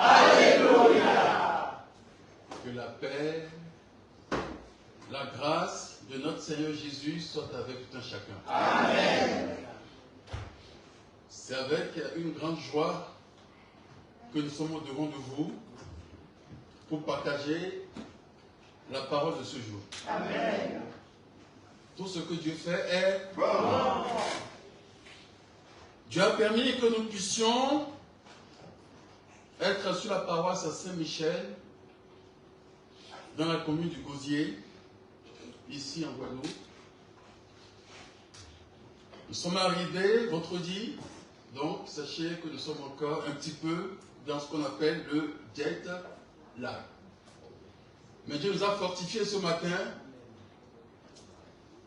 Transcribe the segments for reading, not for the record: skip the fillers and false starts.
Alléluia. Que la paix, la grâce de notre Seigneur Jésus soit avec tout un chacun. Amen. C'est avec une grande joie que nous sommes au-devant de vous pour partager la parole de ce jour. Amen. Tout ce que Dieu fait est bon. Dieu a permis que nous puissions être sur la paroisse Saint-Michel, dans la commune du Gosier, ici en Guadeloupe. Nous sommes arrivés vendredi, donc sachez que nous sommes encore un petit peu dans ce qu'on appelle le jet lag. Mais Dieu nous a fortifiés ce matin,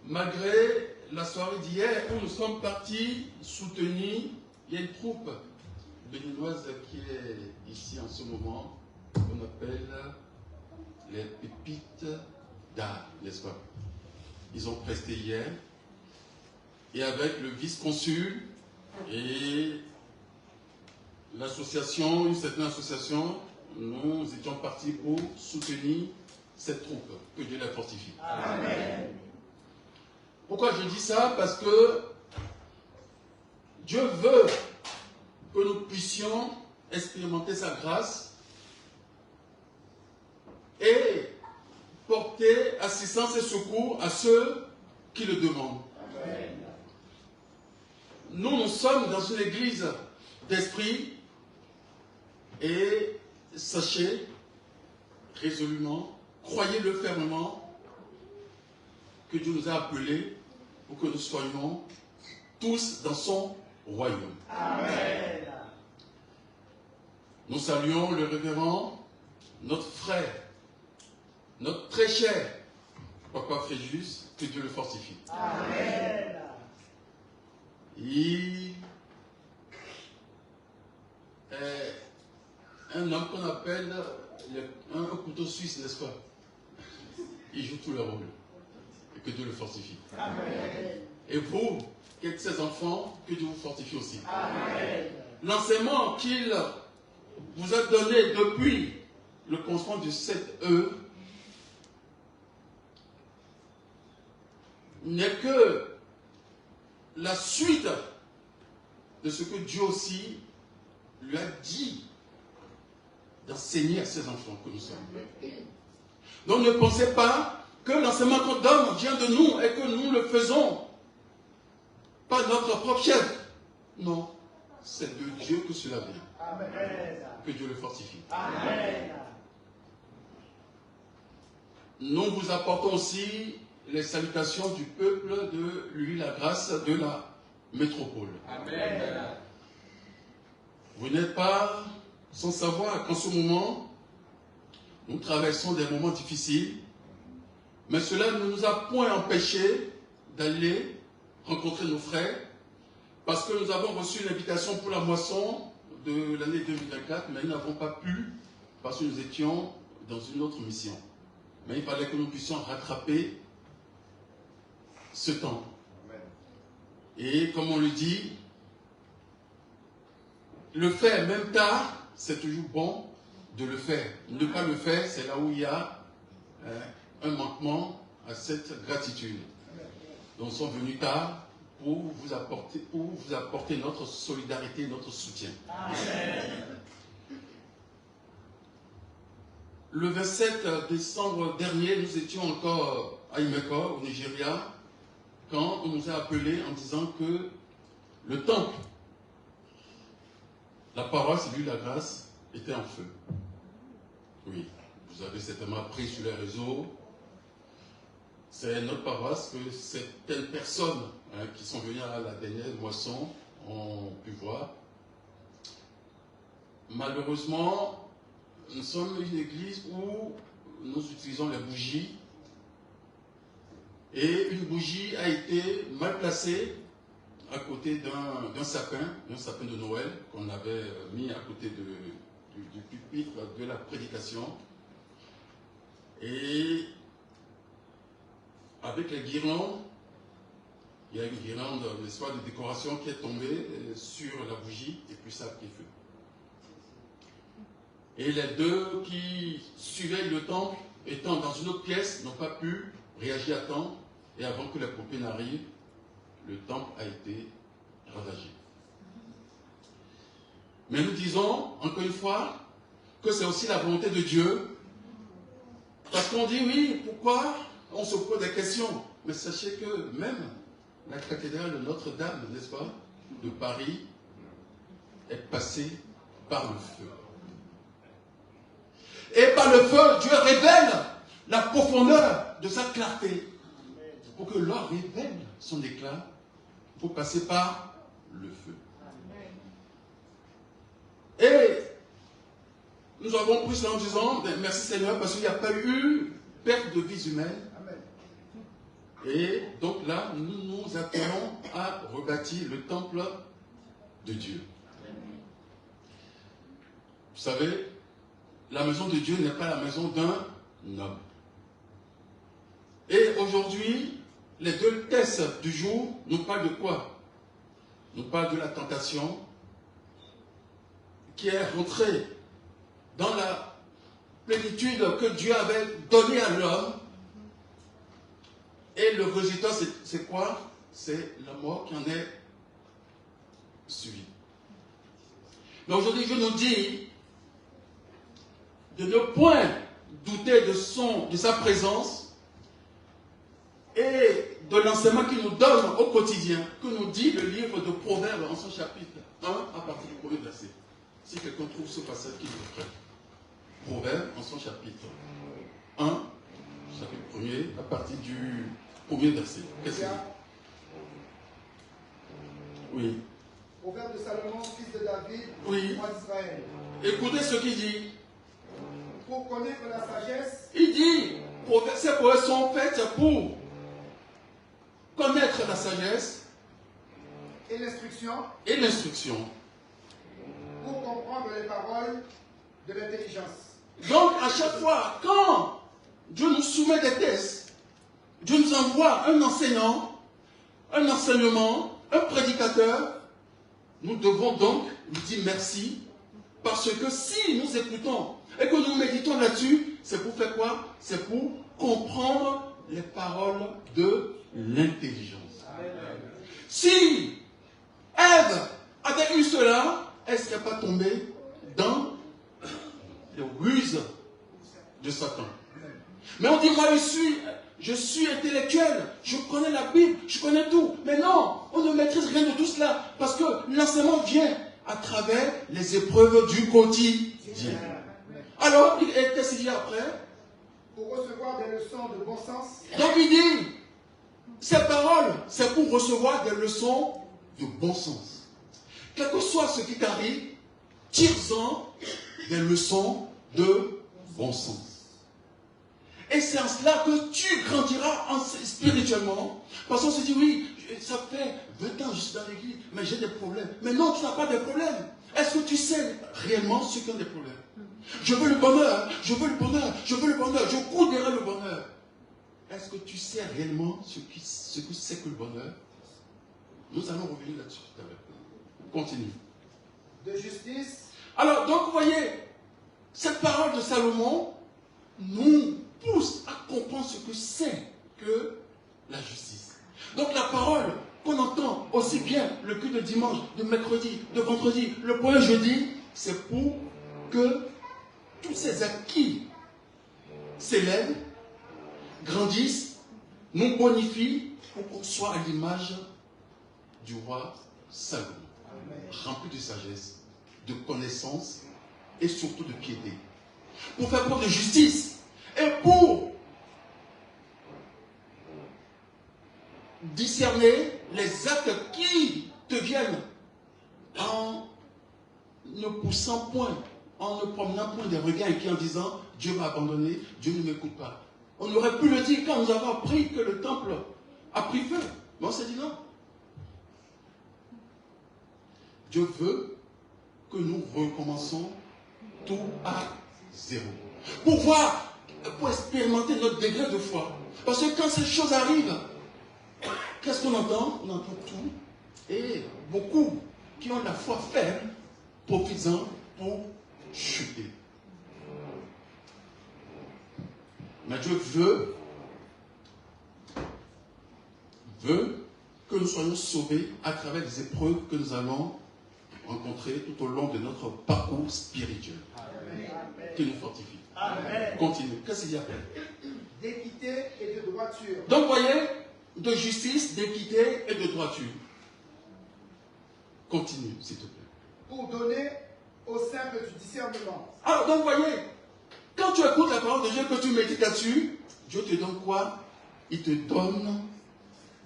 malgré la soirée d'hier où nous sommes partis soutenir. Il y a une troupe béninoise qui est ici en ce moment, qu'on appelle les pépites d'art, n'est-ce pas? Ils ont presté hier. Et avec le vice-consul et l'association, une certaine association, nous étions partis pour soutenir cette troupe, que Dieu la fortifie. Amen. Pourquoi je dis ça? Parce que Dieu veut que nous puissions expérimenter sa grâce et porter assistance et secours à ceux qui le demandent. Amen. Nous sommes dans une église d'esprit et sachez résolument, croyez-le fermement, que Dieu nous a appelés pour que nous soyons tous dans son royaume. Amen. Nous saluons le révérend, notre frère, notre très cher Papa Fréjus, que Dieu le fortifie. Amen. Il est un homme qu'on appelle un couteau suisse, n'est-ce pas? Il joue tout le rôle. Et que Dieu le fortifie. Amen. Et vous, qui êtes ses enfants, que Dieu vous fortifie aussi. Amen. L'enseignement qu'il vous a donné depuis le commencement du 7E n'est que la suite de ce que Dieu aussi lui a dit d'enseigner à ses enfants que nous sommes. Donc ne pensez pas que l'enseignement qu'on donne vient de nous et que nous le faisons pas notre propre chef. Non, c'est de Dieu que cela vient. Amen. Que Dieu le fortifie. Amen. Nous vous apportons aussi les salutations du peuple de l'Huile-la-Grâce de la métropole. Amen. Vous n'êtes pas sans savoir qu'en ce moment, nous traversons des moments difficiles, mais cela ne nous a point empêché d'aller rencontrer nos frères, parce que nous avons reçu une invitation pour la moisson de l'année 2024, mais nous n'avons pas pu, parce que nous étions dans une autre mission. Mais il fallait que nous puissions rattraper ce temps. Et comme on le dit, le faire même tard, c'est toujours bon de le faire. Ne pas le faire, c'est là où il y a un manquement à cette gratitude. Donc nous sommes venus tard pour vous apporter notre solidarité, notre soutien. Amen. Le 27 décembre dernier, nous étions encore à Imeko, au Nigeria, quand on nous a appelés en disant que le temple, la paroisse et l'Huile-la-Grâce était en feu. Oui, vous avez certainement appris sur les réseaux. C'est notre paroisse que certaines personnes qui sont venues à la dernière moisson ont pu voir. Malheureusement, nous sommes une église où nous utilisons les bougies et une bougie a été mal placée à côté d'un sapin de Noël qu'on avait mis à côté du pupitre de la prédication. Et avec les guirlandes, il y a une guirlande, n'est-ce pas, de décoration qui est tombée sur la bougie et puis ça a pris feu. Et les deux qui suivaient le temple, étant dans une autre pièce, n'ont pas pu réagir à temps. Et avant que les pompiers n'arrivent, le temple a été ravagé. Mais nous disons, encore une fois, que c'est aussi la volonté de Dieu. Parce qu'on dit, oui, pourquoi? On se pose des questions. Mais sachez que même la cathédrale de Notre-Dame, n'est-ce pas, de Paris, est passée par le feu. Et par le feu, Dieu révèle la profondeur de sa clarté. Pour que l'or révèle son éclat, il faut passer par le feu. Et nous avons pris cela en disant, merci Seigneur, parce qu'il n'y a pas eu perte de vies humaines. Et donc là, nous nous appelons à rebâtir le temple de Dieu. Vous savez, la maison de Dieu n'est pas la maison d'un homme. Et aujourd'hui, les deux tests du jour nous parlent de quoi? Nous parlent de la tentation qui est rentrée dans la plénitude que Dieu avait donnée à l'homme. Et le résultat, c'est quoi? C'est la mort qui en est suivie. Mais aujourd'hui, Dieu nous dit de ne point douter de sa présence et de l'enseignement qu'il nous donne au quotidien, que nous dit le livre de Proverbes en son chapitre 1 à partir du premier verset. Si quelqu'un trouve ce passage qui est prêt. Proverbes en son chapitre 1, chapitre 1er, à partir du premier verset. Qu'est-ce qu'il dit? Oui. Proverbe de Salomon, fils de David, Oui. roi d'Israël. Écoutez ce qu'il dit. Pour connaître la sagesse, Il dit, ces proverbes sont faites pour connaître la sagesse et l'instruction, et l'instruction. pour comprendre les paroles de l'intelligence. Donc, à chaque fois, quand Dieu nous soumet des tests, Dieu nous envoie un enseignant, un enseignement, un prédicateur, nous devons donc lui dire merci, parce que si nous écoutons et que nous méditons là-dessus, c'est pour faire quoi? C'est pour comprendre les paroles de l'intelligence. Si Ève avait eu cela, elle ne serait pas tombée dans les ruses de Satan. Mais on dit, moi je suis intellectuel, je connais la Bible, je connais tout. Mais non, on ne maîtrise rien de tout cela, parce que l'enseignement vient à travers les épreuves du quotidien. Alors, qu'est-ce qu'il dit après? Pour recevoir des leçons de bon sens, Donc il dit, ces paroles, c'est pour recevoir des leçons de bon sens. Quel que soit ce qui t'arrive, tire-en des leçons de bon sens. Et c'est en cela que tu grandiras spirituellement. Parce qu'on se dit, oui, ça fait 20 ans que je suis dans l'église, mais j'ai des problèmes. Mais non, tu n'as pas de problèmes. Est-ce que tu sais réellement ceux qui ont des problèmes? Je veux le bonheur, je veux le bonheur, je veux le bonheur, je cours derrière le bonheur. Est-ce que tu sais réellement ce que c'est que le bonheur? Nous allons revenir là-dessus tout à l'heure. Continue. de justice, Alors, donc, vous voyez, cette parole de Salomon nous pousse à comprendre ce que c'est que la justice. Donc, la parole qu'on entend aussi bien le culte de dimanche, de mercredi, de vendredi, le point jeudi, c'est pour que tous ces acquis s'élèvent, grandissent, nous bonifient pour qu'on soit à l'image du roi Salomon, rempli de sagesse, de connaissance et surtout de piété, pour faire preuve de justice et pour discerner les actes qui te viennent en ne poussant point, en ne promenant point des regards et en disant Dieu m'a abandonné, Dieu ne m'écoute pas. On aurait pu le dire quand nous avons appris que le temple a pris feu. Mais on s'est dit non. Dieu veut que nous recommençons tout à zéro. Pour voir, pour expérimenter notre degré de foi. Parce que quand ces choses arrivent, qu'est-ce qu'on entend? On entend tout. Et beaucoup qui ont la foi faible, profitent-en pour chuter. Dieu veut que nous soyons sauvés à travers les épreuves que nous allons rencontrer tout au long de notre parcours spirituel. Qui nous fortifie. Amen. Continue. Qu'est-ce qu'il y a après? d'équité et de droiture. Donc, voyez, de justice, d'équité et de droiture. Continue, s'il te plaît. Pour donner au simple du discernement. Alors, donc, voyez, quand tu écoutes la parole de Dieu, que tu médites là-dessus, Dieu te donne quoi? Il te donne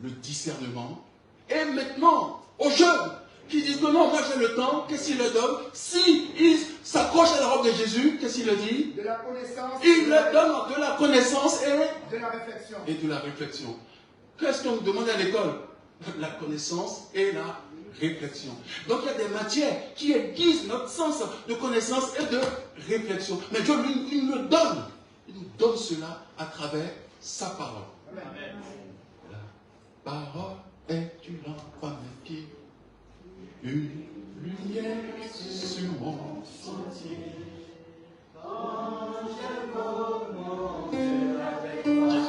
le discernement. Et maintenant, aux jeunes qui disent que non, moi j'ai le temps, qu'est-ce qu'il leur donne? S'ils s'accrochent à la robe de Jésus, qu'est-ce qu'il leur dit? De la connaissance. Il leur donne de la connaissance de la réflexion. et de la réflexion. Qu'est-ce qu'on nous demande à l'école? La connaissance et la réflexion. Donc il y a des matières qui aiguisent notre sens de connaissance et de réflexion. Mais Dieu, lui, il nous donne. Il nous donne cela à travers sa parole. Amen. La parole est une lampe à mes pieds, une lumière sur mon sentier. Quand je commence avec toi,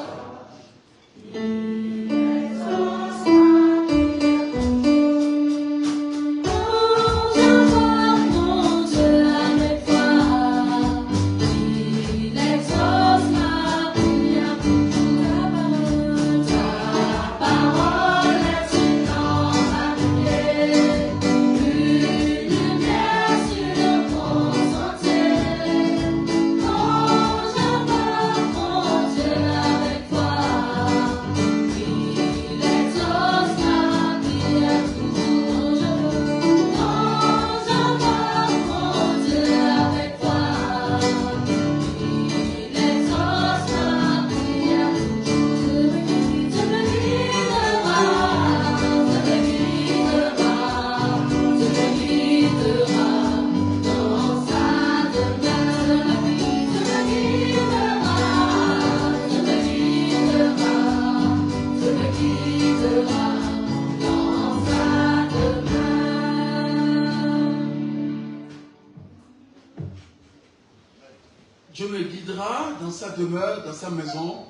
Dieu me guidera dans sa demeure, dans sa maison,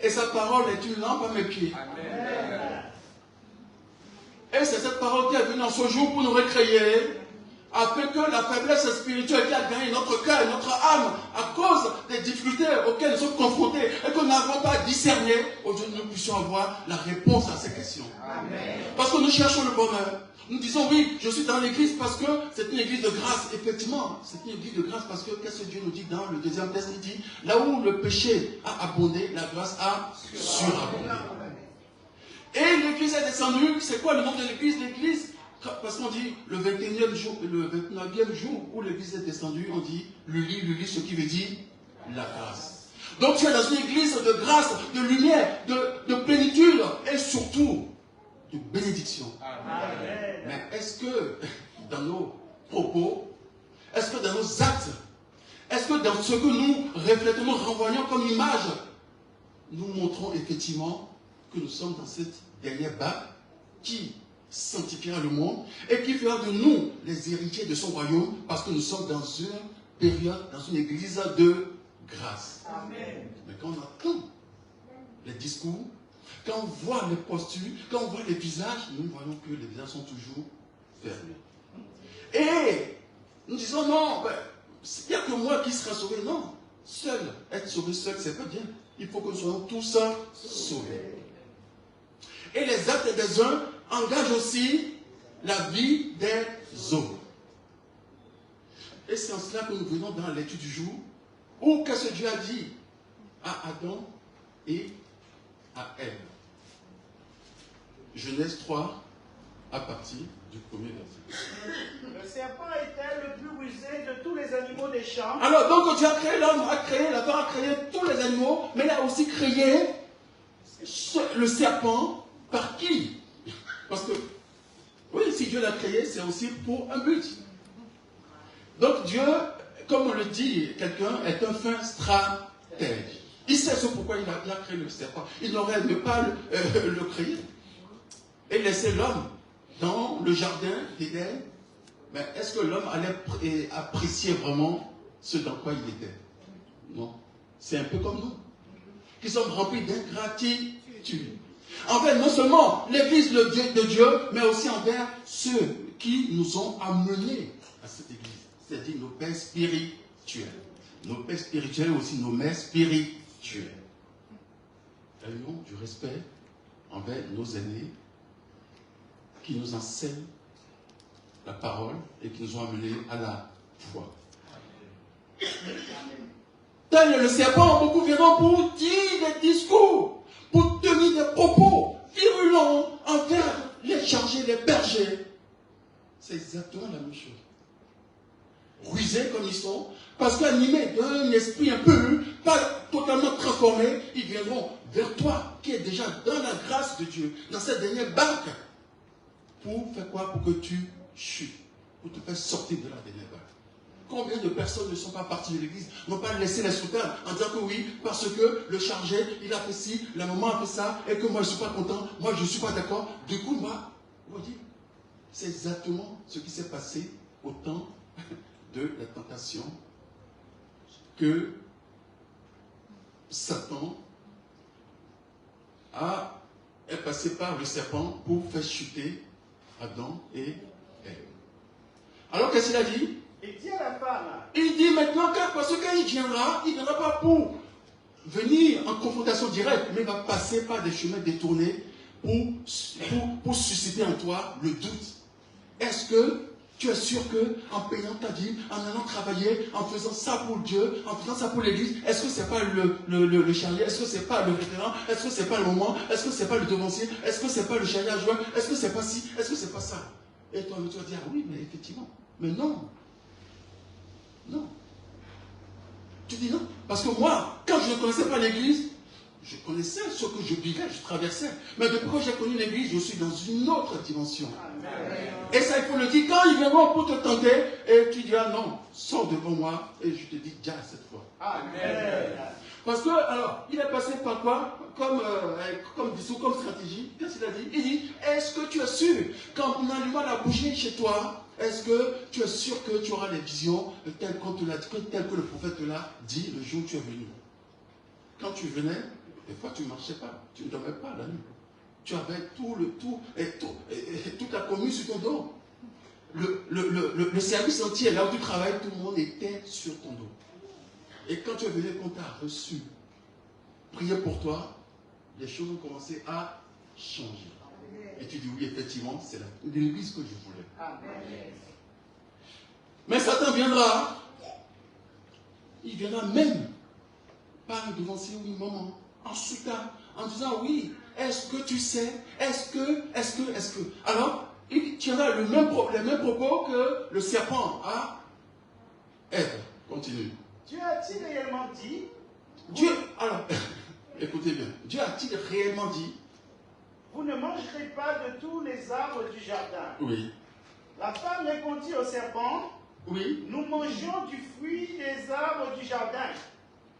et sa parole est une lampe à mes pieds. Amen. Et c'est cette parole qui est venue en ce jour pour nous recréer, afin que la faiblesse spirituelle qui a gagné notre cœur, notre âme, à cause des difficultés auxquelles nous sommes confrontés, et que nous n'avons pas discerné, aujourd'hui nous puissions avoir la réponse à ces questions. Amen. Parce que nous cherchons le bonheur. Nous disons oui, je suis dans l'église parce que c'est une église de grâce. Effectivement, c'est une église de grâce parce que qu'est-ce que Dieu nous dit dans le deuxième texte? Il dit, là où le péché a abondé, la grâce a surabondé. Et l'église est descendue. C'est quoi le nom de l'église? L'église, parce qu'on dit le 21e jour, le 29e jour où l'église est descendue, on dit le lit, ce qui veut dire la grâce. Donc tu es dans une église de grâce, de lumière, de plénitude et surtout de bénédiction. Amen. Mais est-ce que dans nos propos, est-ce que dans nos actes, est-ce que dans ce que nous reflétons, nous renvoyons comme image, nous montrons effectivement que nous sommes dans cette dernière bague qui sanctifiera le monde et qui fera de nous les héritiers de son royaume parce que nous sommes dans une période, dans une église de grâce. Amen. Mais quand on entend les discours, quand on voit les postures, quand on voit les visages, nous voyons que les visages sont toujours fermés. Et nous disons non, il n'y a que moi qui serai sauvé. Non, seul, être sauvé seul, c'est pas bien. Il faut que nous soyons tous sauvés. Et les actes des uns engagent aussi la vie des autres. Et c'est en cela que nous venons dans l'étude du jour, où qu'est-ce que Dieu a dit à Adam et à Ève. Genèse 3, à partir du premier verset. Le serpent était le plus rusé de tous les animaux des champs. Alors, donc Dieu a créé l'homme, a créé tous les animaux, mais il a aussi créé le serpent par qui? Parce que, oui, si Dieu l'a créé, c'est aussi pour un but. Donc Dieu, comme on le dit, quelqu'un est un fin stratège. Il sait ce pourquoi il a créé le serpent. Il n'aurait ne pas le créer et laisser l'homme dans le jardin d'Éden. Mais est-ce que l'homme allait apprécier vraiment ce dans quoi il était? Non. C'est un peu comme nous. qui sommes remplis d'ingratitude. Envers non seulement l'église de Dieu, mais aussi envers ceux qui nous ont amenés à cette église. C'est-à-dire nos pères spirituels. Nos pères spirituels et aussi nos mères spirituelles. Ayons du respect envers nos aînés qui nous enseignent la parole et qui nous ont amenés à la foi. Tel le serpent, beaucoup viendront pour dire des discours, pour tenir des propos virulents envers les chargés, les bergers. C'est exactement la même chose. Rusés comme ils sont, parce qu'animés d'un esprit un peu, pas totalement transformé, ils viendront vers toi, qui est déjà dans la grâce de Dieu, dans cette dernière barque, pour faire quoi? Pour que tu chutes, pour te faire sortir de la dernière barque. Combien de personnes ne sont pas parties de l'église, n'ont pas laissé les soutanes en disant que oui, parce que le chargé, il a fait ci, la maman a fait ça, et que moi je ne suis pas content, moi je ne suis pas d'accord. Du coup, moi, vous voyez, c'est exactement ce qui s'est passé au temps de la tentation que Satan est passé par le serpent pour faire chuter Adam et Ève. Alors qu'est-ce qu'il a dit? Il dit à la femme. Il dit maintenant, parce que quand il ne viendra pas pour venir en confrontation directe, mais il va passer par des chemins détournés pour susciter en toi le doute. Est-ce que tu es sûr qu'en payant ta dîme, en allant travailler, en faisant ça pour Dieu, en faisant ça pour l'église, est-ce que ce n'est pas le charrier? Est-ce que ce n'est pas le référent? Est-ce que ce n'est pas le moment? Est-ce que ce n'est pas le devancier? Est-ce que ce n'est pas le charrier adjoint? Est-ce que ce n'est pas ci? Est-ce que ce n'est pas ça? Et toi, tu vas dire, ah oui, mais effectivement. Mais non. Non. Tu dis non. Parce que moi, quand je ne connaissais pas l'église, je connaissais ce que je vivais, je traversais. Mais depuis que j'ai connu l'église, je suis dans une autre dimension. Amen. Et ça, il faut le dire. Quand ils viendront pour te tenter, et tu diras non, sors devant moi, et je te dis déjà cette fois. Amen. Parce que, alors, il est passé par quoi? Comme discours, comme stratégie. Qu'est-ce qu'il a dit? Il dit, est-ce que tu es sûr, quand on allumera la bougie chez toi, est-ce que tu es sûr que tu auras les visions telles que le prophète te l'a dit le jour où tu es venu? Quand tu venais, des fois tu ne marchais pas, tu ne dormais pas la nuit. Tu avais toute la commune sur ton dos. Le service entier, là où tu travailles, tout le monde était sur ton dos. Et quand tu es venu, qu'on t'a reçu, prier pour toi, les choses ont commencé à changer. Et tu dis oui, effectivement, c'est l'église que je voulais. Amen. Mais Satan viendra. Il viendra même par un devancier ou une maman, en soutien, en disant oui, est-ce que tu sais, est-ce que. Alors, il tiendra les mêmes propos que le serpent à Ève. Continue. Dieu a-t-il réellement dit? Alors, écoutez bien, Dieu a-t-il réellement dit? Vous ne mangerez pas de tous les arbres du jardin. Oui. La femme répondit au serpent. Oui. Nous mangeons du fruit des arbres du jardin.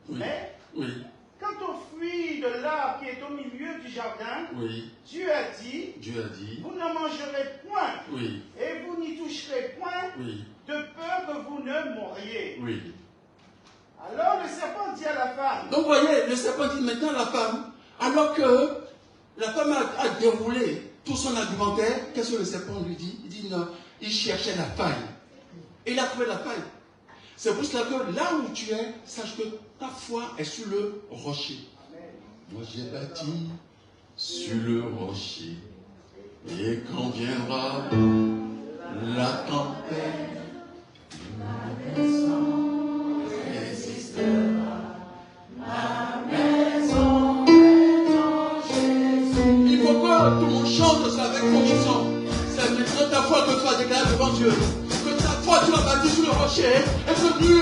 Oui. Mais, oui. Quant au fruit de l'arbre qui est au milieu du jardin, oui. Dieu a dit, vous n'en mangerez point, oui. et vous n'y toucherez point, oui. de peur que vous ne mouriez. Oui. Alors le serpent dit à la femme. Donc vous voyez, le serpent dit maintenant à la femme, alors que la femme a déroulé tout son argumentaire, qu'est-ce que le serpent lui dit? Il dit non, il cherchait la faille. Et il a trouvé la faille. C'est pour cela que là où tu es, sache que ta foi est sur le rocher. Moi j'ai bâti sur le rocher. Et quand viendra la tempête, ma maison résistera. Ma maison est en Jésus. Il faut que tout le monde chante ça avec conviction. C'est maintenant ta foi que tu vas déclarer devant Dieu. Toi, tu as bâti sur le rocher, et que Dieu,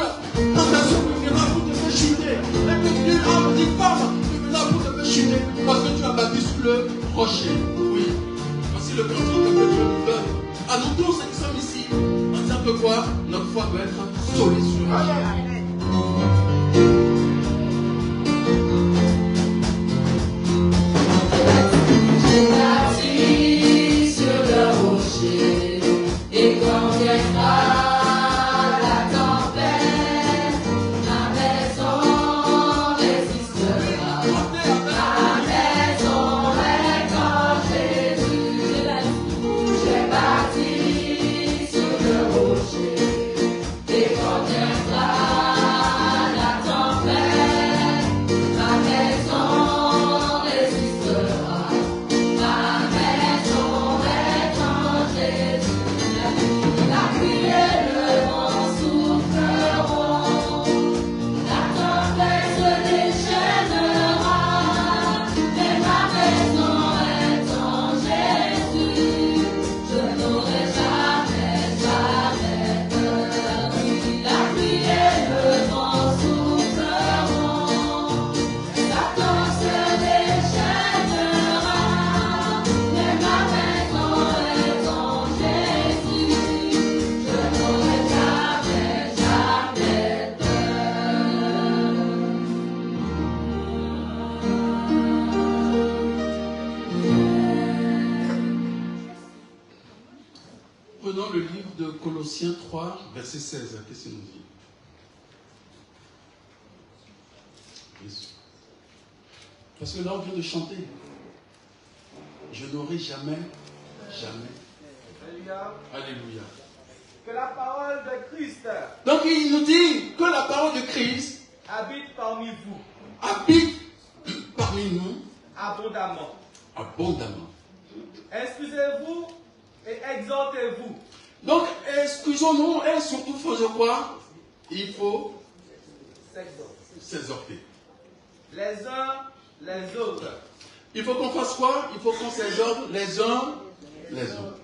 tentation viendra pour te faire chuter, et que Dieu viendra pour te faire chuter, parce que tu as bâti sur le rocher. Oui. Voici le cantique que Dieu nous donne. À nous tous qui sommes ici, en disant que quoi? Notre foi doit être solide sur le rocher. J'ai bâti sur le rocher, et quand viendra la tempête, ma maison résistera. Colossiens 3, verset 16. Qu'est-ce qu'il nous dit? Parce que là, on vient de chanter. Je n'aurai jamais. Alléluia. Alléluia. Que la parole de Christ Donc il nous dit que la parole de Christ habite parmi vous habite parmi nous abondamment. abondamment. Excusez-vous et exhortez-vous. Donc excusons-nous et surtout faisons quoi? Il faut s'exhorter. Les uns les autres. Il faut qu'on fasse quoi? Il faut qu'on s'exhorte les uns les autres.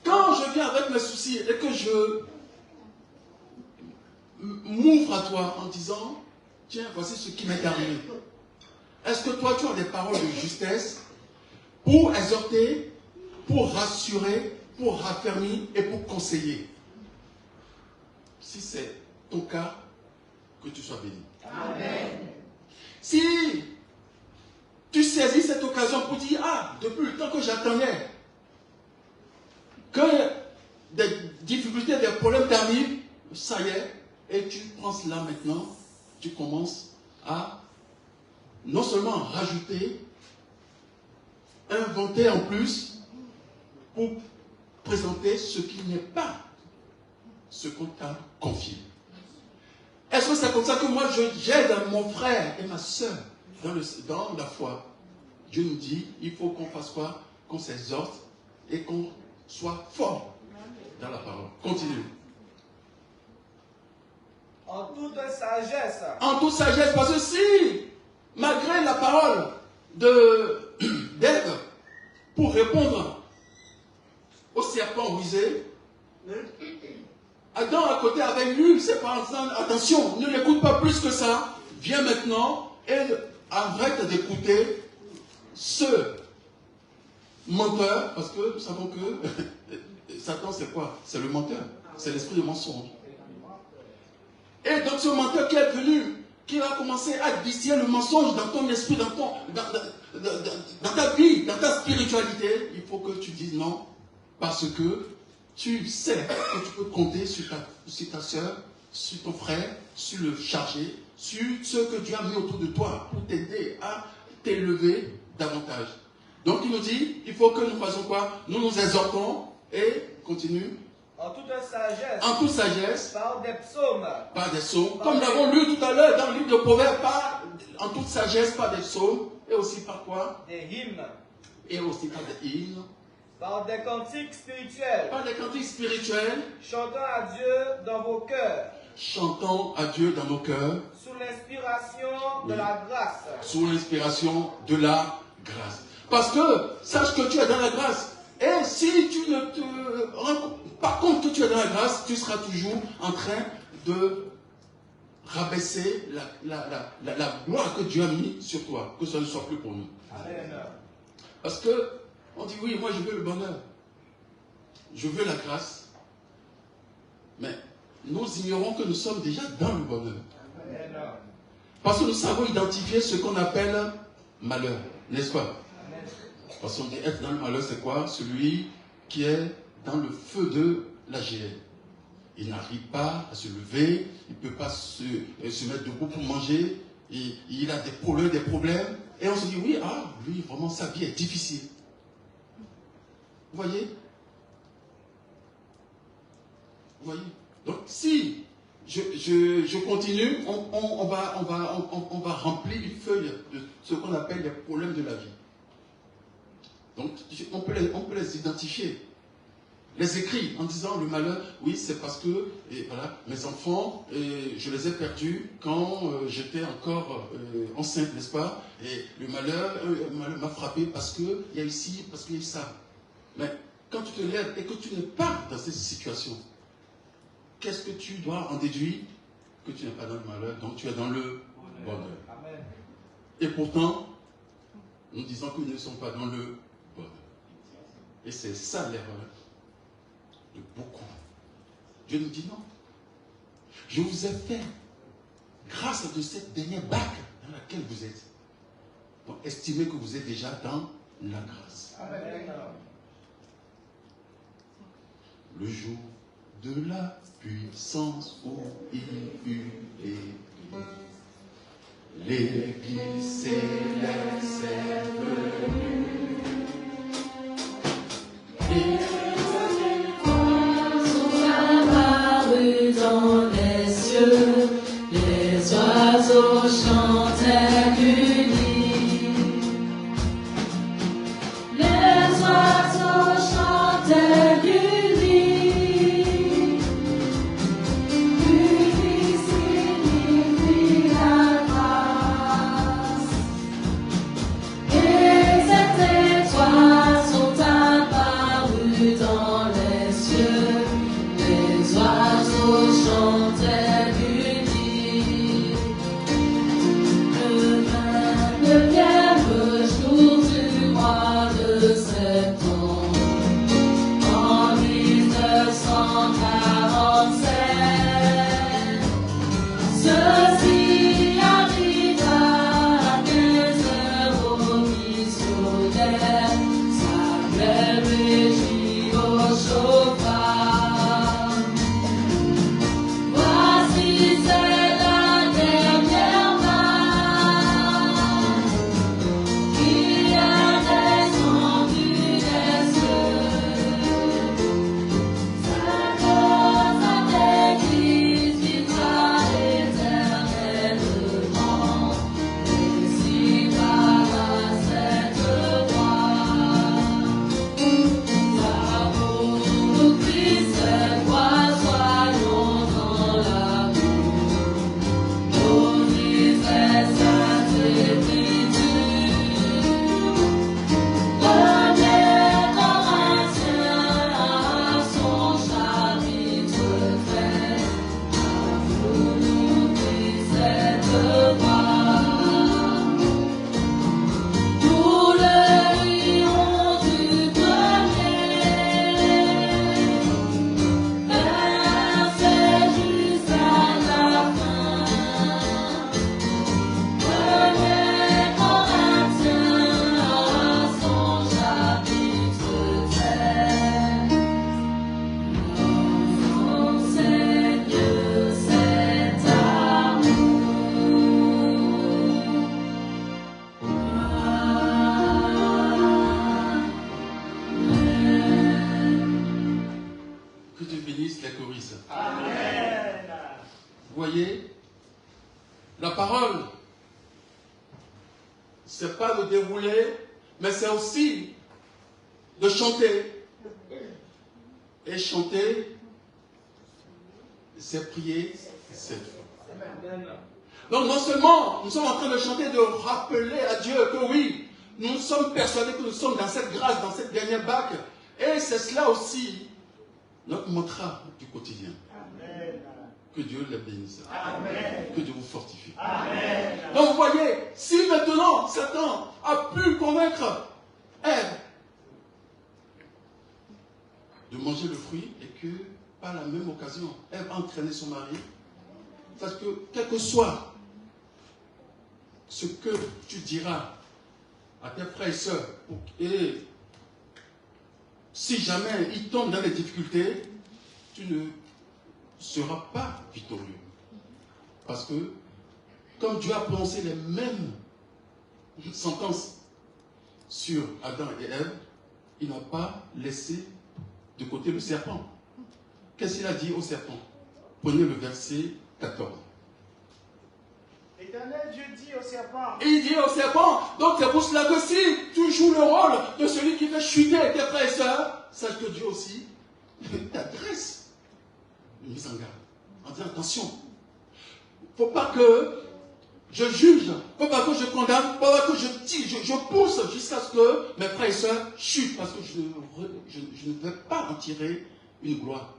Quand je viens avec mes soucis et que je m'ouvre à toi en disant, tiens, voici ce qui m'est arrivé. Est-ce que toi, tu as des paroles de justesse pour exhorter, pour rassurer, pour raffermir et pour conseiller? Si c'est ton cas, que tu sois béni. Amen. Si tu saisis cette occasion pour dire, ah, depuis le temps que j'attendais, que des difficultés, des problèmes t'arrivent, ça y est, et tu prends cela maintenant, tu commences à non seulement rajouter, inventer en plus, pour présenter ce qui n'est pas ce qu'on t'a confié. Est-ce que c'est comme ça que moi j'aide mon frère et ma soeur dans la foi? Dieu nous dit, il faut qu'on fasse quoi? Qu'on s'exhorte et qu'on soit fort dans la parole. Continue. En toute sagesse. En toute sagesse, parce que si, malgré la parole d'Ève, pour répondre au serpent rusé, Adam à côté avec lui, c'est pas en disant, attention, ne l'écoute pas plus que ça, viens maintenant et arrête d'écouter ce menteur, parce que nous savons que Satan c'est quoi? C'est le menteur, c'est l'esprit de mensonge. Et donc ce menteur qui est venu, qui va commencer à distiller le mensonge dans ton esprit, dans ta vie, dans ta spiritualité, il faut que tu dises non, parce que tu sais que tu peux compter sur ta soeur, sur ton frère, sur le chargé, sur ceux que Dieu a mis autour de toi pour t'aider à t'élever davantage. Donc il nous dit, il faut que nous fassions quoi? Nous nous exhortons et continue. En toute sagesse. En toute sagesse. Par des psaumes. Par des psaumes. Comme nous l'avons lu tout à l'heure dans le livre de Proverbes, en toute sagesse, par des psaumes. Et aussi par quoi? Des hymnes. Et aussi par des hymnes. Par des cantiques spirituels. Par des cantiques spirituels. Chantant à Dieu dans vos cœurs. Chantons à Dieu dans nos cœurs. Sous l'inspiration de la grâce. Sous l'inspiration de la grâce. Parce que, sache que tu es dans la grâce. Et si tu ne te rends pas compte que tu es dans la grâce, tu seras toujours en train de rabaisser la gloire que Dieu a mis sur toi. Que ça ne soit plus pour nous. Amen. Parce que, on dit oui, moi je veux le bonheur. Je veux la grâce. Mais nous ignorons que nous sommes déjà dans le bonheur. Amen. Parce que nous savons identifier ce qu'on appelle malheur. N'est-ce pas? Parce qu'on dit être dans le malheur, c'est quoi? Celui qui est dans le feu de la géhenne. Il n'arrive pas à se lever, il ne peut pas se mettre debout pour manger, il a des problèmes, et on se dit, oui, lui, vraiment, sa vie est difficile. Vous voyez? Vous voyez? Donc, si je continue, on va remplir une feuille de ce qu'on appelle les problèmes de la vie. Donc, on peut les identifier. Les écrits en disant le malheur, oui, c'est parce que voilà, mes enfants, je les ai perdus quand j'étais encore enceinte, n'est-ce pas? Et le malheur m'a frappé parce qu'il y a ici, parce qu'il y a ça. Mais quand tu te lèves et que tu n'es pas dans cette situation, qu'est-ce que tu dois en déduire? Que tu n'es pas dans le malheur, donc tu es dans le bonheur. Amen. Et pourtant, nous disons que nous ne sommes pas dans le bonheur. Et c'est ça l'erreur de beaucoup. Dieu nous dit non. Je vous ai fait grâce de cette dernière bague dans laquelle vous êtes. Donc estimez que vous êtes déjà dans la grâce. Amen. Le jour de la puissance où il eut été. L'Église céleste est venue. Sont apparus dans les cieux, les oiseaux chantaient unis. Les oiseaux chantaient unis. Unis signifie la grâce. Et cette étoile sont apparus dans les cieux, les oiseaux chantaient unis. Le vierge jour du mois de septembre, en 1947, ceci arriva à 15 heures au missionnaire, Samuel régit au chauffard. Voici c'est la dernière marche qui a descendu des cieux. Sa cause d'église vivra éternellement, ainsi par cette voie. Car pour nous Christ cette voie, soyons dans l'amour. Nous disait Sainte Écriture. 1er Corinthiens à son chapitre 13, avons-nous pris cette voie. Nous le lirons du premier verset jusqu'à la fin. 1er Corinthiens à son chapitre 13. Enseigne cet amour. Que Dieu bénisse les choristes. Amen. Vous voyez, la parole, c'est pas de dérouler, mais c'est aussi de chanter. Et chanter, c'est prier, c'est faire. Donc non seulement nous sommes en train de chanter, de rappeler à Dieu que oui, nous sommes persuadés que nous sommes dans cette grâce, dans cette dernière bague. Et c'est cela aussi notre mantra du quotidien. Amen. Que Dieu les bénisse. Amen. Que Dieu vous fortifie. Amen. Donc vous voyez, si maintenant Satan a pu convaincre Ève de manger le fruit et que par la même occasion, Ève a entraîné son mari, parce que quel que soit ce que tu diras à tes frères et sœurs, et si jamais ils tombent dans les difficultés, tu ne seras pas victorieux. Parce que, comme Dieu a prononcé les mêmes sentences sur Adam et Ève, il n'a pas laissé de côté le serpent. Qu'est-ce qu'il a dit au serpent? Prenez le verset 14. L'Éternel Dieu dit au serpent. Et il dit au serpent, donc c'est pour cela que si tu joues le rôle de celui qui fait chuter tes frères et sœurs, sache que Dieu aussi t'adresse une mise en garde. En disant attention, il ne faut pas que je juge, il ne faut pas que je condamne, il ne faut pas que je tire, je pousse jusqu'à ce que mes frères et sœurs chutent, parce que je ne vais pas en tirer une gloire.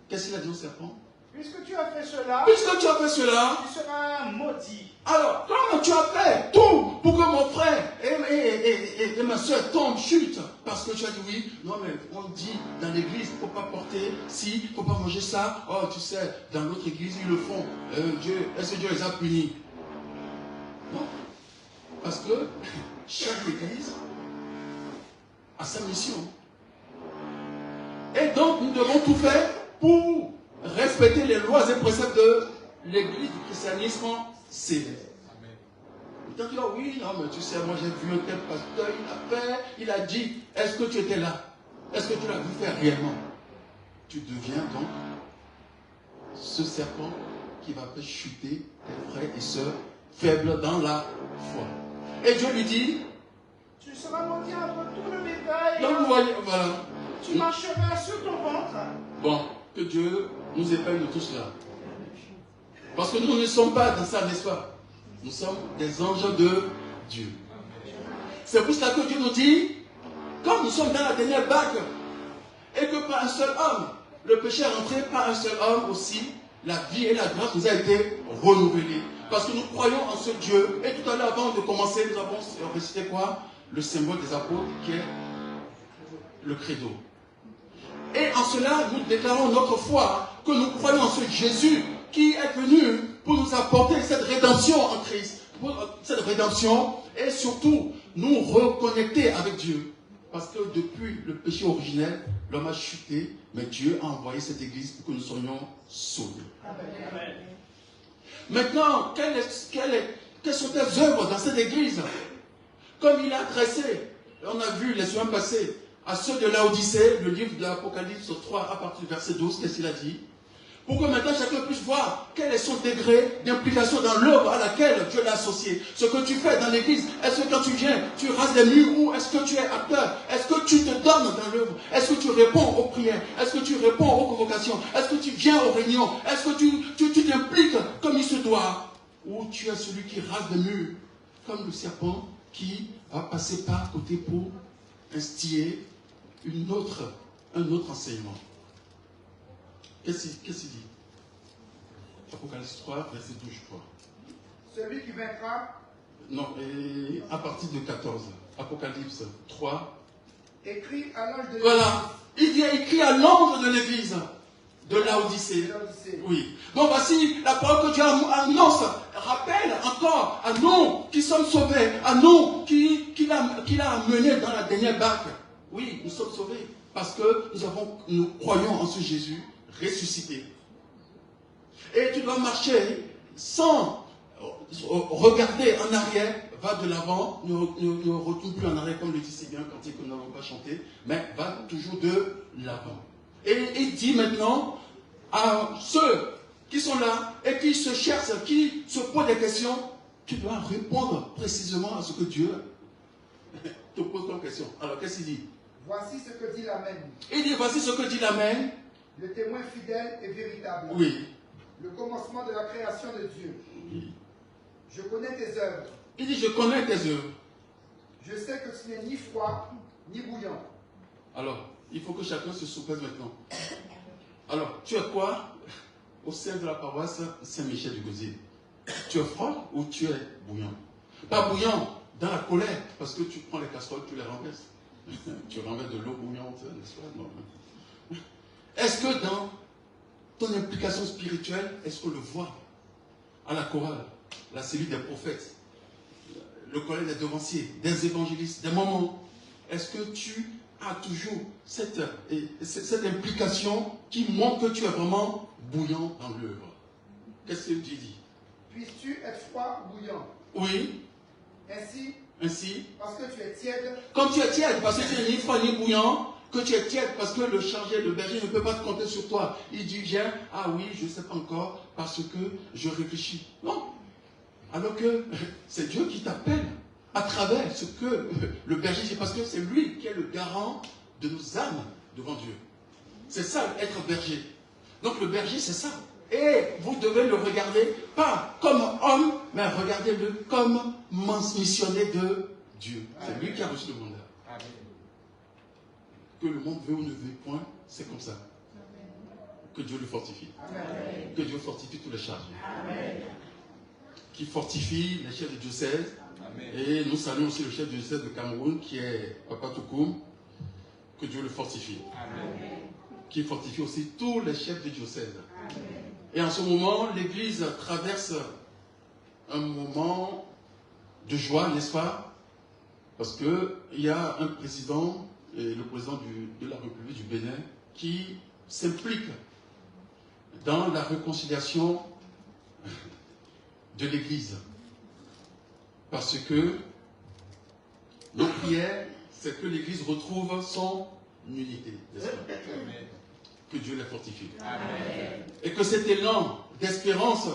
Qu'est-ce qu'il a dit au serpent? Puisque tu as fait cela, Puisque tu as fait cela, tu seras maudit. alors, comme tu as fait tout pour que mon frère et ma soeur tombent, chutent, parce que tu as dit oui, non mais on dit dans l'église, il ne faut pas porter, si, il ne faut pas manger ça, oh tu sais, dans l'autre église ils le font, est-ce que Dieu les a punis? Non, parce que chaque église a sa mission. Et donc nous devons tout faire pour respecter les lois et préceptes de l'église du christianisme céleste. Quand tu dis, oh oui, non, mais tu sais, moi j'ai vu un tel pasteur, il a dit, est-ce que tu étais là? Est-ce que tu l'as vu faire réellement? Tu deviens donc ce serpent qui va faire chuter tes frères et sœurs faibles dans la foi. Et Dieu lui dit, Tu seras monté entre tout le bétail. donc vous voyez, voilà. Tu marcheras sur ton ventre. Bon, que Dieu nous épingle de tout cela. Parce que nous ne sommes pas dans ça, n'est-ce pas? Nous sommes des anges de Dieu. C'est pour cela que Dieu nous dit, comme nous sommes dans la dernière bague, et que par un seul homme, le péché est rentré, par un seul homme aussi, la vie et la grâce nous a été renouvelée. Parce que nous croyons en ce Dieu. Et tout à l'heure, avant de commencer, nous avons récité quoi? Le symbole des apôtres qui est le credo. Et en cela, nous déclarons notre foi, que nous croyons en ce Jésus qui est venu pour nous apporter cette rédemption en Christ. Cette rédemption et surtout nous reconnecter avec Dieu. Parce que depuis le péché originel, l'homme a chuté, mais Dieu a envoyé cette église pour que nous soyons sauvés. Amen. Maintenant, quelles sont tes œuvres dans cette église? Comme il a adressé, on a vu les semaines passées, à ceux de Laodicée, le livre de l'Apocalypse 3 à partir du verset 12, qu'est-ce qu'il a dit? Pour que maintenant chacun puisse voir quel est son degré d'implication dans l'œuvre à laquelle Dieu l'a associé. Ce que tu fais dans l'église, est-ce que quand tu viens, tu rases les murs ou est-ce que tu es acteur? Est-ce que tu te donnes dans l'œuvre? Est-ce que tu réponds aux prières? Est-ce que tu réponds aux convocations? Est-ce que tu viens aux réunions? Est-ce que tu t'impliques comme il se doit? Ou tu es celui qui rase les murs, comme le serpent qui va passer par côté pour instiller un autre enseignement? Qu'est-ce qu'il dit? Apocalypse 3, verset 12, je crois. Celui qui vaincra. Non, et à partir de 14. Apocalypse 3. Écrit à l'ange de l'église. Voilà. Il dit écrit à l'ange de l'église de Laodicée. Oui. Donc voici la parole que Dieu annonce. Rappelle encore à nous qui sommes sauvés, à nous qu'il a amenés dans la dernière barque. Oui, nous sommes sauvés. Parce que nous croyons en ce Jésus ressuscité. Et tu dois marcher sans regarder en arrière, va de l'avant, ne retourne plus en arrière comme le dit si bien quand nous n'avons pas chanté, mais va toujours de l'avant. Et il dit maintenant à ceux qui sont là et qui se cherchent, qui se posent des questions, tu dois répondre précisément à ce que Dieu te pose comme question. Alors qu'est-ce qu'il dit? Voici ce que dit l'Amen. Il dit voici ce que dit l'Amen. Le témoin fidèle et véritable. Oui. Le commencement de la création de Dieu. Oui. Je connais tes œuvres. Il dit je connais tes œuvres. Je sais que tu n'es ni froid ni bouillant. Alors, il faut que chacun se soupèse maintenant. Alors, tu es quoi au sein de la paroisse Saint-Michel du Gosier? Tu es froid ou tu es bouillant? Pas bouillant, dans la colère, parce que tu prends les casseroles, tu les renverses. Tu renverses de l'eau bouillante, n'est-ce pas? Non. Est-ce que dans ton implication spirituelle, est-ce qu'on le voit à la chorale, la cellule des prophètes, le collège des devanciers, des évangélistes, des moments? Est-ce que tu as toujours cette implication qui montre que tu es vraiment bouillant dans l'œuvre? Qu'est-ce que Dieu dit? Puisses-tu être froid ou bouillant? Oui. Ainsi, parce que tu es tiède. Comme tu es tiède, parce que tu n'es ni froid ni bouillant, que tu es tiède parce que le chargé, le berger ne peut pas te compter sur toi. Il dit, viens, ah oui, je ne sais pas encore, parce que je réfléchis. Non. Alors que c'est Dieu qui t'appelle à travers ce que le berger dit, parce que c'est lui qui est le garant de nos âmes devant Dieu. C'est ça, être berger. Donc le berger, c'est ça. Et vous devez le regarder, pas comme homme, mais regardez-le comme missionnaire de Dieu. C'est lui qui a reçu le mandat. Que le monde veut ou ne veut point, c'est comme ça. Que Dieu le fortifie. Amen. Que Dieu fortifie tous les charges. Amen. Qui fortifie les chefs de diocèse. Amen. Et nous saluons aussi le chef de diocèse de Cameroun, qui est Papa Toukoum. Que Dieu le fortifie. Amen. Qui fortifie aussi tous les chefs de diocèse. Amen. Et en ce moment, l'Église traverse un moment de joie, n'est-ce pas? Parce qu'il y a un président, et le président de la République du Bénin, qui s'implique dans la réconciliation de l'Église. Parce que nos prières, c'est que l'Église retrouve son unité. Que Dieu la fortifie. Amen. Et que cet élan d'espérance,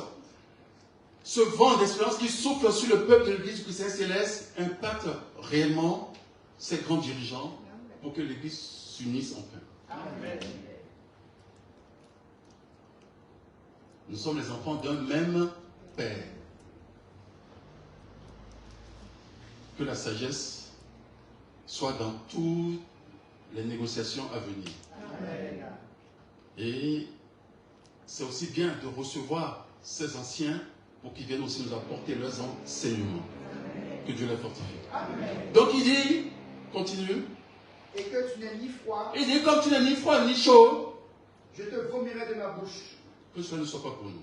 ce vent d'espérance qui souffle sur le peuple de l'Église chrétienne céleste, impacte réellement ces grands dirigeants pour que l'Église s'unisse enfin. Amen. Nous sommes les enfants d'un même Père. Que la sagesse soit dans toutes les négociations à venir. Amen. Et c'est aussi bien de recevoir ces anciens pour qu'ils viennent aussi nous apporter leurs enseignements. Que Dieu les fortifie. Amen. Donc il dit, continue. Et que tu n'es ni froid. Il dit, comme tu n'es ni froid ni chaud, je te vomirai de ma bouche. Que cela ne soit pas pour nous.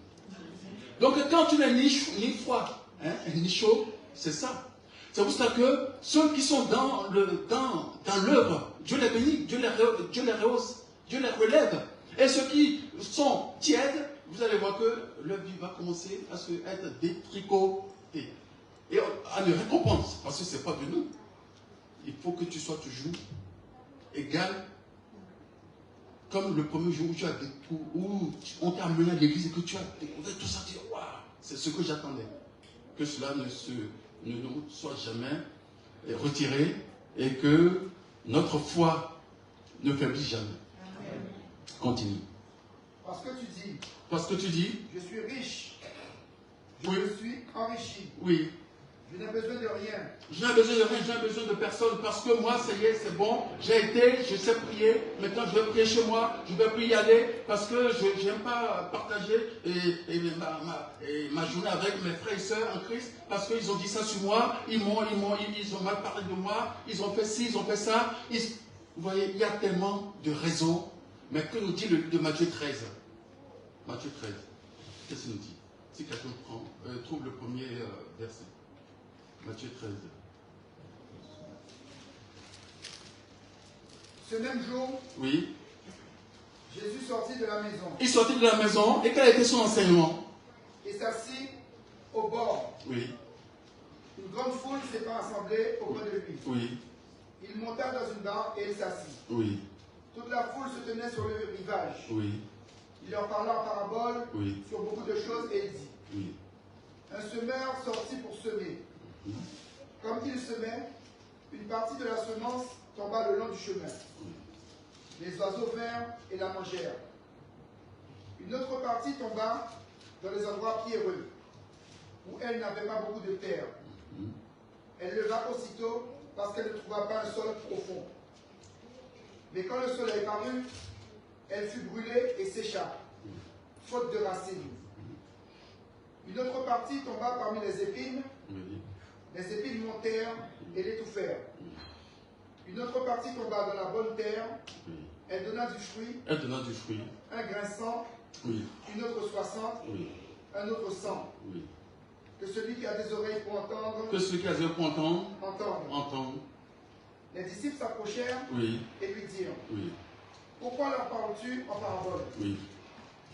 Donc quand tu n'es ni froid, ni chaud, c'est ça. C'est pour ça que ceux qui sont dans l'œuvre, Dieu les bénit, Dieu les rehausse, Dieu les relève. Et ceux qui sont tièdes, vous allez voir que leur vie va commencer à être détricotée. Et à une récompense, parce que ce n'est pas de nous. Il faut que tu sois toujours égal, comme le premier jour où tu as où on t'a amené à l'église et que tu as découvert tout ça, tu dis, waouh, c'est ce que j'attendais. Que cela ne nous soit jamais retiré et que notre foi ne faiblisse jamais. Amen. Continue. Parce que tu dis, je suis riche, je me suis enrichi. Oui. Je n'ai besoin de rien. Je n'ai besoin de rien, je n'ai besoin de personne parce que moi, ça y est, c'est bon. J'ai été, je sais prier. Maintenant, je vais prier chez moi. Je ne vais plus y aller parce que je n'aime pas partager ma journée avec mes frères et sœurs en Christ parce qu'ils ont dit ça sur moi. Ils ont mal parlé de moi. Ils ont fait ci, ils ont fait ça. Vous voyez, il y a tellement de raisons. Mais que nous dit le livre de Matthieu 13? Matthieu 13. Qu'est-ce qu'il nous dit? Si quelqu'un trouve le premier verset. Matthieu 13. Ce même jour, oui, Jésus sortit de la maison. Il sortit de la maison et quel était son enseignement? Et s'assit au bord. Oui. Une grande foule s'est rassemblée auprès de lui. Oui. Il monta dans une barque et il s'assit. Oui. Toute la foule se tenait sur le rivage. Oui. Il leur parla en parabole oui. sur beaucoup de choses et il dit, oui. Un semeur sortit pour semer. Comme il semait, une partie de la semence tomba le long du chemin. Les oiseaux vinrent et la mangèrent. Une autre partie tomba dans les endroits pierreux, où elle n'avait pas beaucoup de terre. Elle leva aussitôt parce qu'elle ne trouva pas un sol profond. Mais quand le soleil parut, elle fut brûlée et sécha, faute de racines. Une autre partie tomba parmi les épines. Les épines montèrent et l'étouffèrent. Une autre partie tomba dans la bonne terre. Elle donna du fruit. Un grain 100, une autre 60, un autre 100. Que celui qui a des oreilles pour entendre, entende. Les disciples s'approchèrent et lui dirent, Pourquoi leur parles-tu en parabole?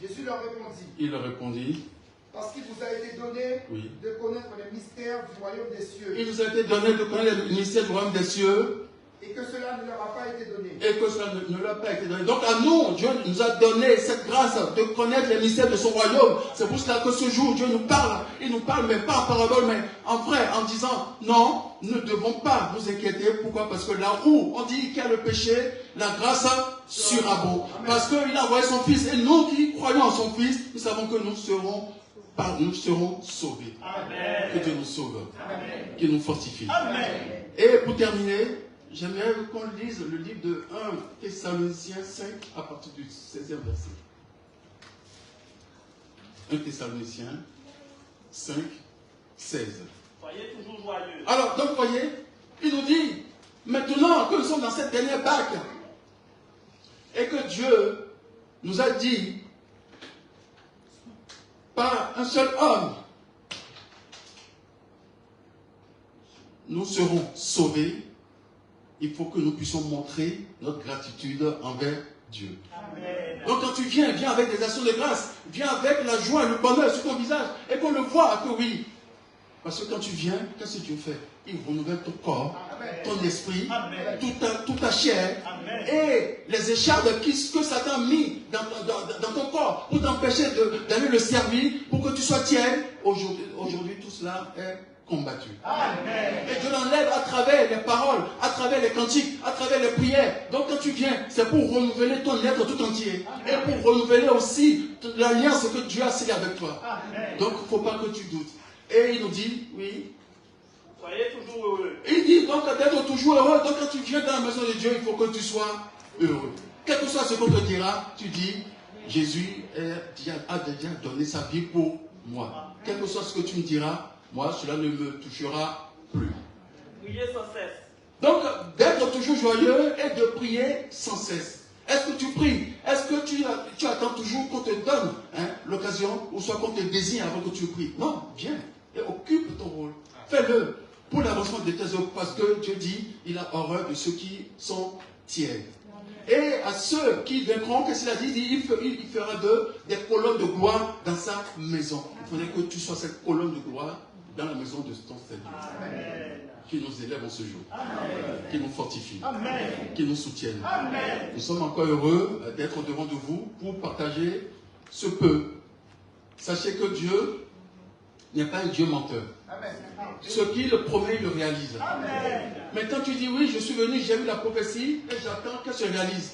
Jésus leur répondit. Il leur répondit. Parce qu'il vous a été donné de connaître les mystères du royaume des cieux. Il nous a été donné de connaître les mystères du royaume des cieux. Et que cela ne leur a pas été donné. Et que cela ne leur a pas été donné. Donc à nous, Dieu nous a donné cette grâce de connaître les mystères de son royaume. C'est pour cela que ce jour, Dieu nous parle. Il nous parle, mais pas en parabole, mais en vrai, en disant, non, nous ne devons pas nous inquiéter. Pourquoi? Parce que là où on dit qu'il y a le péché, la grâce surabonde. Parce qu'il a envoyé son Fils. Et nous qui croyons en son Fils, nous savons que nous serons sauvés. Amen. Que Dieu nous sauve. Amen. Qu'il nous fortifie. Amen. Et pour terminer, j'aimerais qu'on lise le livre de 1 Thessaloniciens 5 à partir du 16e verset. 1 Thessaloniciens 5, 16. Soyez toujours joyeux. Alors, donc, voyez, il nous dit, maintenant que nous sommes dans cette dernière Pâque, et que Dieu nous a dit, par un seul homme, nous serons sauvés. Il faut que nous puissions montrer notre gratitude envers Dieu. Amen. Donc quand tu viens, viens avec des actions de grâce, viens avec la joie, le bonheur sur ton visage, et qu'on le voit que oui. Parce que quand tu viens, qu'est-ce que Dieu fait? Il renouvelle ton corps, ton esprit, Amen. toute ta chair, Amen. et les écharpes que Satan a mis dans ton corps pour t'empêcher d'aller le servir, pour que tu sois tiède. Aujourd'hui, tout cela est combattu. Amen. Et Dieu l'enlève à travers les paroles, à travers les cantiques, à travers les prières. Donc quand tu viens, c'est pour renouveler ton être tout entier. Et pour renouveler aussi l'alliance que Dieu a scellée avec toi. Amen. Donc il ne faut pas que tu doutes. Et il nous dit, oui. Soyez toujours heureux. Il dit donc d'être toujours heureux. Donc quand tu viens dans la maison de Dieu, il faut que tu sois heureux. Quel que soit ce qu'on te dira, tu dis, Jésus a déjà donné sa vie pour moi. Quel que soit ce que tu me diras, moi, cela ne me touchera plus. Priez sans cesse. Donc, d'être toujours joyeux et de prier sans cesse. Est-ce que tu pries? Est-ce que tu attends toujours qu'on te donne l'occasion ou soit qu'on te désigne avant que tu pries? Non, viens et occupe ton rôle. Fais-le pour l'avancement de tes œuvres parce que Dieu dit, il a horreur de ceux qui sont tièdes. Et à ceux qui vaincront, qu'est-ce qu'il a dit? Il fera des colonnes de gloire dans sa maison. Il faudrait que tu sois cette colonne de gloire dans la maison de ton Seigneur. Amen. Qui nous élève en ce jour. Amen. Qui nous fortifie. Amen. Qui nous soutienne. Amen. Nous sommes encore heureux d'être devant de vous pour partager ce peu. Sachez que Dieu n'est pas un Dieu menteur. Amen. Ce qu'il promet, il le réalise. Amen. Mais quand tu dis oui, je suis venu, j'ai eu la prophétie et j'attends qu'elle se réalise.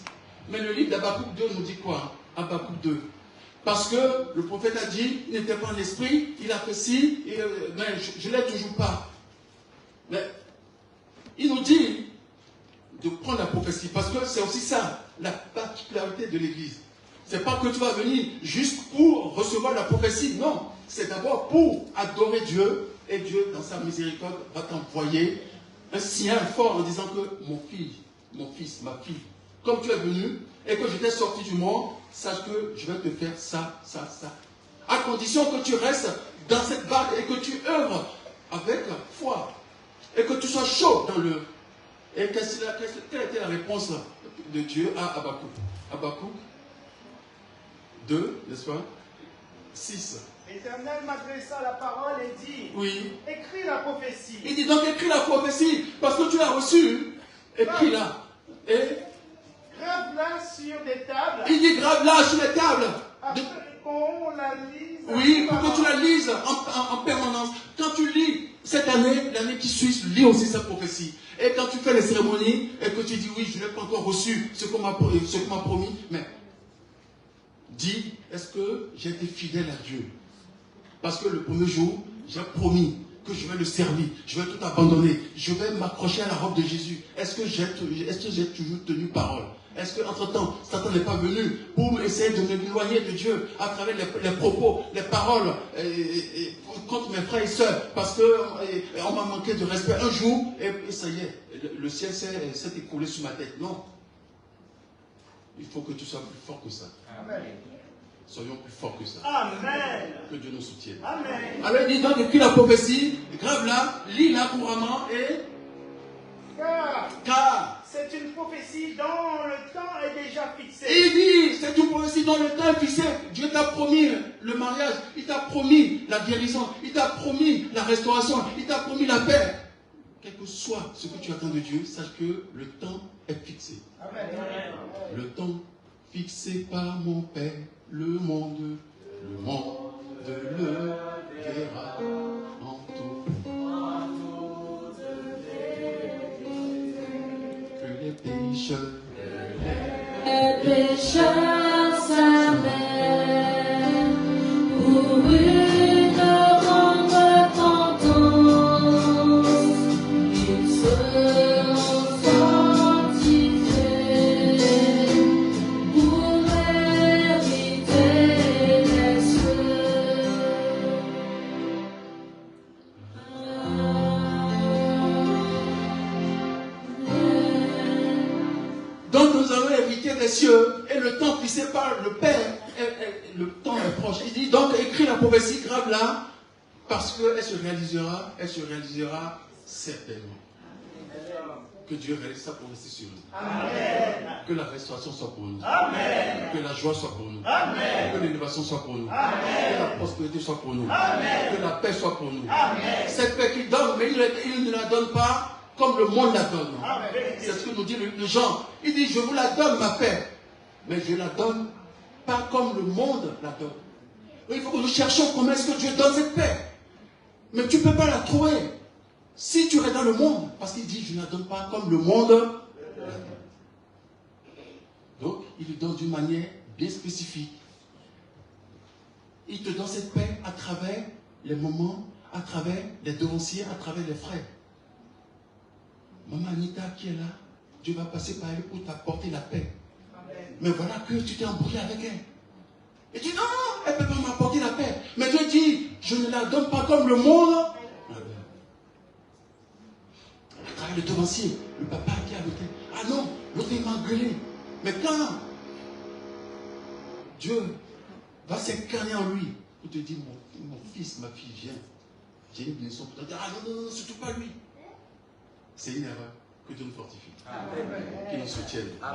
Mais le livre d'Habakkuk 2 nous dit quoi? Habakkuk 2. Parce que le prophète a dit, il n'était pas en esprit, il a fait ci, mais je ne l'ai toujours pas. Mais il nous dit de prendre la prophétie, parce que c'est aussi ça, la particularité de l'Église. Ce n'est pas que tu vas venir juste pour recevoir la prophétie, non. C'est d'abord pour adorer Dieu, et Dieu, dans sa miséricorde, va t'envoyer un signal fort en disant que mon fils, ma fille, comme tu es venu, et que je t'ai sorti du monde, sache que je vais te faire ça, ça, ça. À condition que tu restes dans cette barque et que tu œuvres avec foi. Et que tu sois chaud dans l'œuvre. Et quelle était la réponse de Dieu à Habakkuk? Habakkuk 2, n'est-ce pas? 6. L'Éternel m'adressa la parole et dit, Oui. écris la prophétie. Il dit donc écris la prophétie, parce que tu l'as reçue. Écris-la. Et grave-la sur des tables. il dit grave-la sur les tables. Afin qu'on la lise. Oui, pour que tu la lises en permanence. Quand tu lis cette année, l'année qui suit, lis aussi cette prophétie. Et quand tu fais les cérémonies et que tu dis oui, je n'ai pas encore reçu ce qu'on m'a promis, mais dis, est-ce que j'ai été fidèle à Dieu? Parce que le premier jour, j'ai promis que je vais le servir, je vais tout abandonner, je vais m'accrocher à la robe de Jésus. Est-ce que j'ai toujours tenu parole? Est-ce qu'entre-temps, Satan n'est pas venu pour essayer de m'éloigner de Dieu à travers les propos, les paroles contre mes frères et sœurs, parce qu'on m'a manqué de respect un jour, et ça y est, le ciel s'est écoulé sur ma tête. Non. Il faut que tu sois plus fort que ça. Amen. Soyons plus forts que ça. Amen. Que Dieu nous soutienne. Amen. Alors il dit donc, écris la prophétie, grave-la, lis-la couramment et... Car c'est une prophétie dont le temps est déjà fixé. il dit, c'est une prophétie dont le temps est fixé. Dieu t'a promis le mariage, il t'a promis la guérison, il t'a promis la restauration, il t'a promis la paix. Quel que soit ce que tu attends de Dieu, sache que le temps est fixé. Amen. Le temps fixé par mon Père, le monde le verra en tout. Que les pécheurs Les pécheurs s'amènent pour une grande repentance. Ils seront sanctifiés pour hériter les cieux. Donc nous allons hériter des cieux et le temps fixé par le Père, le temps est proche. Il dit donc écris la prophétie, grave-la, parce qu'elle se réalisera certainement. Que Dieu réalise sa promesse sur nous. Amen. Que la restauration soit pour nous. Amen. Que la joie soit pour nous. Amen. Que l'élévation soit pour nous. Amen. Que la prospérité soit pour nous. Amen. Que la paix soit pour nous. Amen. Cette paix qu'il donne, mais il ne la donne pas comme le monde la donne. Amen. C'est ce que nous dit le Jean. Il dit, je vous la donne, ma paix. Mais je la donne pas comme le monde la donne. Il faut que nous cherchions comment est-ce que Dieu donne cette paix. Mais tu ne peux pas la trouver si tu restes dans le monde. Parce qu'il dit, je ne la donne pas comme le monde la donne. Donc, il lui donne d'une manière bien spécifique. Il te donne cette paix à travers les moments, à travers les devanciers, à travers les frères. Maman Anita qui est là, Dieu va passer par elle pour t'apporter la paix. Mais voilà que tu t'es embrouillé avec elle. Et tu dis non, elle ne peut pas m'apporter la paix. Mais Dieu dit, je ne la donne pas comme le monde. À travers le devancier, le papa qui a voté. Ah non, l'autre il m'a gueulé. Mais quand Dieu va s'incarner en lui, pour te dire, mon fils, ma fille, viens. J'ai une blessure pour te dire, ah non, non, non, surtout pas lui. C'est une erreur. Que Dieu nous fortifie. Qu'il nous soutienne.